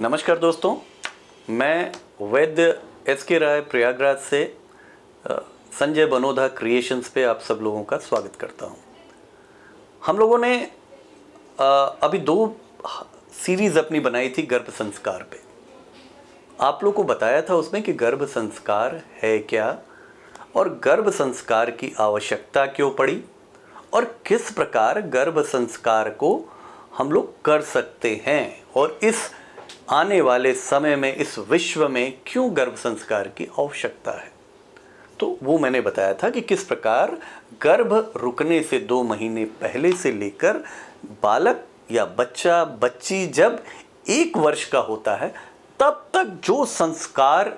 नमस्कार दोस्तों, मैं वैद्य एस.के. राय प्रयागराज से संजय बनोधा क्रिएशंस पे आप सब लोगों का स्वागत करता हूं। हम लोगों ने अभी 2 सीरीज़ अपनी बनाई थी गर्भ संस्कार पे। आप लोगों को बताया था उसमें कि गर्भ संस्कार है क्या और गर्भ संस्कार की आवश्यकता क्यों पड़ी और किस प्रकार गर्भ संस्कार को हम लोग कर सकते हैं और इस आने वाले समय में इस विश्व में क्यों गर्भ संस्कार की आवश्यकता है। तो वो मैंने बताया था कि किस प्रकार गर्भ रुकने से 2 महीने पहले से लेकर बालक या बच्चा बच्ची जब 1 वर्ष का होता है तब तक जो संस्कार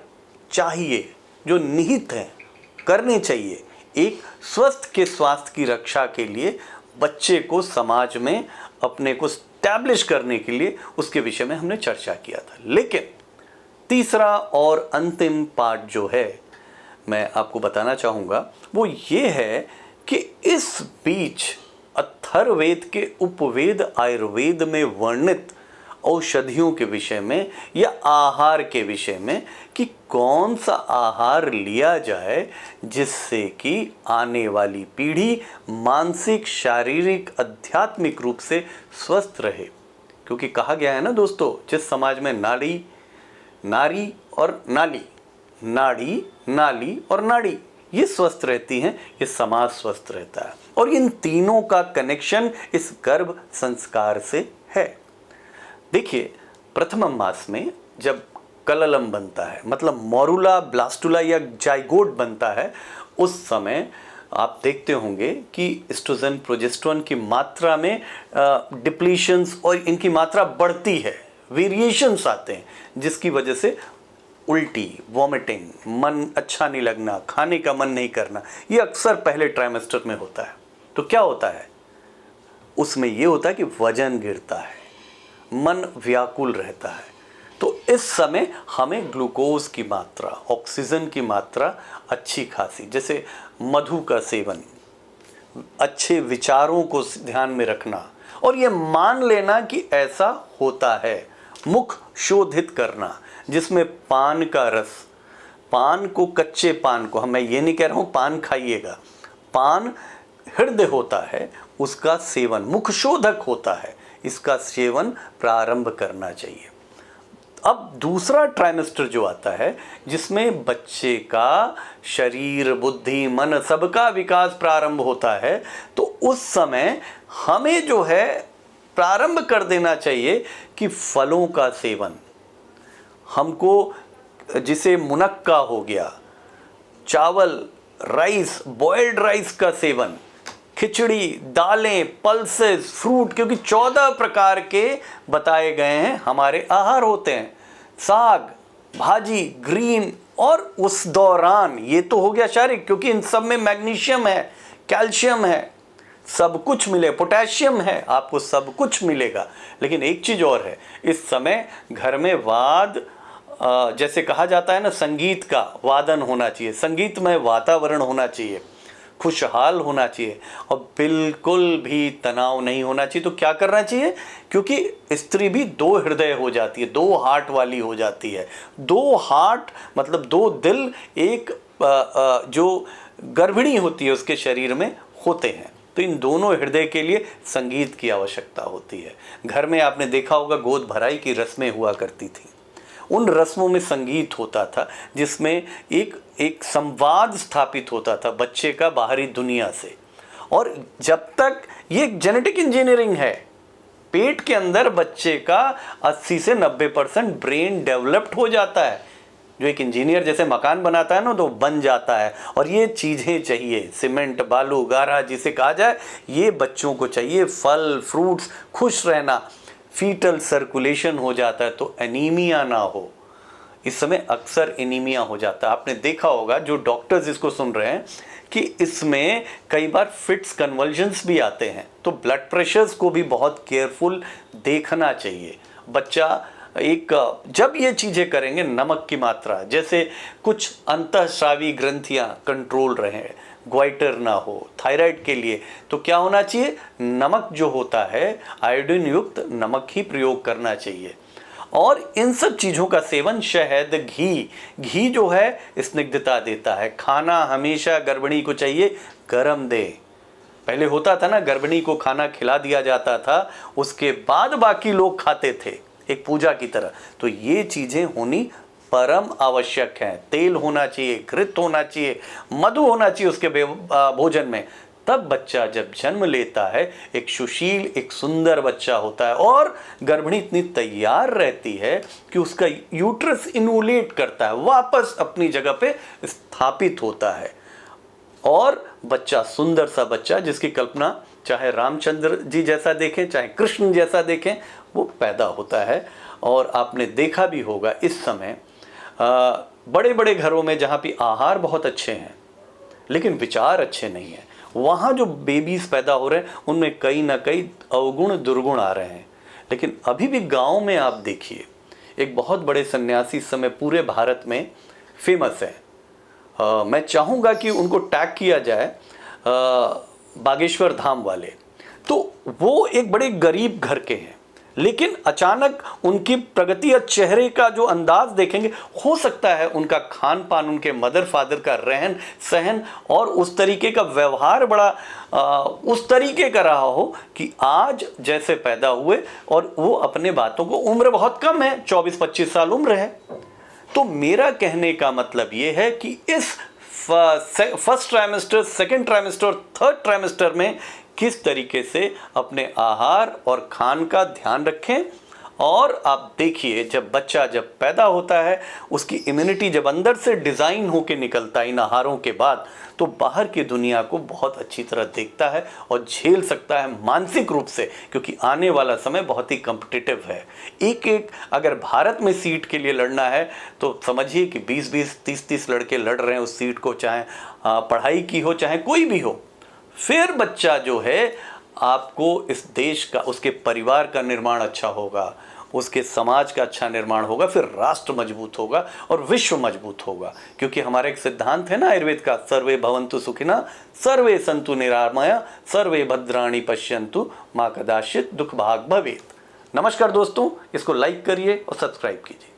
चाहिए, जो निहित हैं, करने चाहिए एक स्वस्थ के स्वास्थ्य की रक्षा के लिए, बच्चे को समाज में अपने को स्टैब्लिश करने के लिए, उसके विषय में हमने चर्चा किया था। लेकिन तीसरा और अंतिम पार्ट जो है मैं आपको बताना चाहूँगा वो ये है कि इस बीच अथर्ववेद के उपवेद आयुर्वेद में वर्णित औषधियों के विषय में या आहार के विषय में कि कौन सा आहार लिया जाए जिससे कि आने वाली पीढ़ी मानसिक, शारीरिक, आध्यात्मिक रूप से स्वस्थ रहे। क्योंकि कहा गया है ना दोस्तों, जिस समाज में नारी और नाली और नाड़ी ये स्वस्थ रहती हैं, ये समाज स्वस्थ रहता है। और इन तीनों का कनेक्शन इस गर्भ संस्कार से है। देखिए, प्रथम मास में जब कललम बनता है, मतलब मोरुला, ब्लास्टुला या जाइगोट बनता है, उस समय आप देखते होंगे कि एस्ट्रोजन, प्रोजेस्टेरोन की मात्रा में डिप्लीशंस और इनकी मात्रा बढ़ती है, वेरिएशंस आते हैं, जिसकी वजह से उल्टी, वॉमिटिंग, मन अच्छा नहीं लगना, खाने का मन नहीं करना, ये अक्सर पहले ट्राइमेस्टर में होता है। तो क्या होता है उसमें? ये होता है कि वजन गिरता है, मन व्याकुल रहता है। तो इस समय हमें ग्लूकोज की मात्रा, ऑक्सीजन की मात्रा अच्छी खासी, जैसे मधु का सेवन, अच्छे विचारों को ध्यान में रखना और ये मान लेना कि ऐसा होता है, मुख शोधित करना, जिसमें पान का रस, पान को, कच्चे पान को, मैं ये नहीं कह रहा हूँ पान खाइएगा, पान हृदय होता है, उसका सेवन मुखशोधक होता है, इसका सेवन प्रारंभ करना चाहिए। अब दूसरा ट्राइमेस्टर जो आता है जिसमें बच्चे का शरीर, बुद्धि, मन सबका विकास प्रारंभ होता है, तो उस समय हमें जो है प्रारंभ कर देना चाहिए कि फलों का सेवन, हमको जिसे मुनक्का हो गया, चावल, राइस, बॉइल्ड राइस का सेवन, खिचड़ी, दालें, पल्सेस, फ्रूट, क्योंकि 14 प्रकार के बताए गए हैं हमारे आहार होते हैं, साग, भाजी, ग्रीन। और उस दौरान ये तो हो गया शारीरिक, क्योंकि इन सब में मैग्नीशियम है, कैल्शियम है, सब कुछ मिले, पोटेशियम है, आपको सब कुछ मिलेगा। लेकिन एक चीज़ और है, इस समय घर में जैसे कहा जाता है ना, संगीत का वादन होना चाहिए, संगीतमय वातावरण होना चाहिए, खुशहाल होना चाहिए और बिल्कुल भी तनाव नहीं होना चाहिए। तो क्या करना चाहिए? क्योंकि स्त्री भी 2 हृदय हो जाती है, 2 हार्ट वाली हो जाती है। 2 हार्ट मतलब 2 दिल एक जो गर्भिणी होती है उसके शरीर में होते हैं। तो इन दोनों हृदय के लिए संगीत की आवश्यकता होती है। घर में आपने देखा होगा गोद भराई की रस्में हुआ करती थी, उन रस्मों में संगीत होता था जिसमें एक संवाद स्थापित होता था बच्चे का बाहरी दुनिया से। और जब तक ये जेनेटिक इंजीनियरिंग है, पेट के अंदर बच्चे का 80 से 90% ब्रेन डेवलप्ड हो जाता है। जो एक इंजीनियर जैसे मकान बनाता है ना, तो बन जाता है। और ये चीज़ें चाहिए, सीमेंट, बालू, गारा जिसे कहा जाए, ये बच्चों को चाहिए। फल, फ्रूट्स, खुश रहना, फीटल सर्कुलेशन हो जाता है तो एनीमिया ना हो। इस समय अक्सर एनीमिया हो जाता है, आपने देखा होगा, जो डॉक्टर्स इसको सुन रहे हैं, कि इसमें कई बार फिट्स, कन्वल्जन्स भी आते हैं। तो ब्लड प्रेशर्स को भी बहुत केयरफुल देखना चाहिए। बच्चा जब ये चीज़ें करेंगे, नमक की मात्रा, जैसे कुछ अंतःस्रावी ग्रंथियां कंट्रोल रहे, ग्वाइटर ना हो, थायराइड के लिए तो क्या होना चाहिए? नमक जो होता है, आयोडीन युक्त नमक ही प्रयोग करना चाहिए। और इन सब चीज़ों का सेवन, शहद, घी जो है स्निग्धता देता है। खाना हमेशा गर्भिणी को चाहिए गरम दे। पहले होता था ना, गर्भिणी को खाना खिला दिया जाता था, उसके बाद बाकी लोग खाते थे, एक पूजा की तरह। तो ये चीज़ें होनी परम आवश्यक हैं। तेल होना चाहिए, घृत होना चाहिए, मधु होना चाहिए उसके भोजन में। तब बच्चा जब जन्म लेता है एक सुशील, एक सुंदर बच्चा होता है, और गर्भिणी इतनी तैयार रहती है कि उसका यूट्रस इन्वोलेट करता है, वापस अपनी जगह पे स्थापित होता है, और बच्चा सुंदर सा बच्चा जिसकी कल्पना चाहे रामचंद्र जी जैसा देखें, चाहे कृष्ण जैसा देखें, वो पैदा होता है। और आपने देखा भी होगा इस समय बड़े बड़े घरों में जहाँ पे आहार बहुत अच्छे हैं लेकिन विचार अच्छे नहीं हैं, वहाँ जो बेबीज पैदा हो रहे हैं उनमें कहीं ना कहीं अवगुण दुर्गुण आ रहे हैं। लेकिन अभी भी गांव में आप देखिए, एक बहुत बड़े सन्यासी इस समय पूरे भारत में फेमस है। मैं चाहूँगा कि उनको टैग किया जाए, बागेश्वर धाम वाले। तो वो एक बड़े गरीब घर के हैं, लेकिन अचानक उनकी प्रगति या चेहरे का जो अंदाज देखेंगे, हो सकता है उनका खान पान, उनके मदर फादर का रहन सहन और उस तरीके का व्यवहार बड़ा उस तरीके का रहा हो कि आज जैसे पैदा हुए, और वो अपने बातों को, उम्र बहुत कम है, 24-25 साल उम्र है। तो मेरा कहने का मतलब ये है कि इस फर्स्ट ट्राइमेस्टर, सेकेंड ट्राइमेस्टर और थर्ड ट्राइमेस्टर में किस तरीके से अपने आहार और खान का ध्यान रखें। और आप देखिए, जब बच्चा जब पैदा होता है, उसकी इम्यूनिटी जब अंदर से डिज़ाइन होकर निकलता है इन आहारों के बाद, तो बाहर की दुनिया को बहुत अच्छी तरह देखता है और झेल सकता है मानसिक रूप से, क्योंकि आने वाला समय बहुत ही कॉम्पिटिटिव है। एक अगर भारत में सीट के लिए लड़ना है तो समझिए कि 20-20, 30-30 लड़के लड़ रहे हैं उस सीट को, चाहे पढ़ाई की हो चाहे कोई भी हो। फिर बच्चा जो है, आपको इस देश का, उसके परिवार का निर्माण अच्छा होगा, उसके समाज का अच्छा निर्माण होगा, फिर राष्ट्र मजबूत होगा और विश्व मजबूत होगा। क्योंकि हमारा एक सिद्धांत है ना आयुर्वेद का, सर्वे भवन्तु सुखिनः, सर्वे सन्तु निरामया, सर्वे भद्राणि पश्यन्तु, मा कदाचित् दुख भाग भवेत्। नमस्कार दोस्तों, इसको लाइक करिए और सब्सक्राइब कीजिए।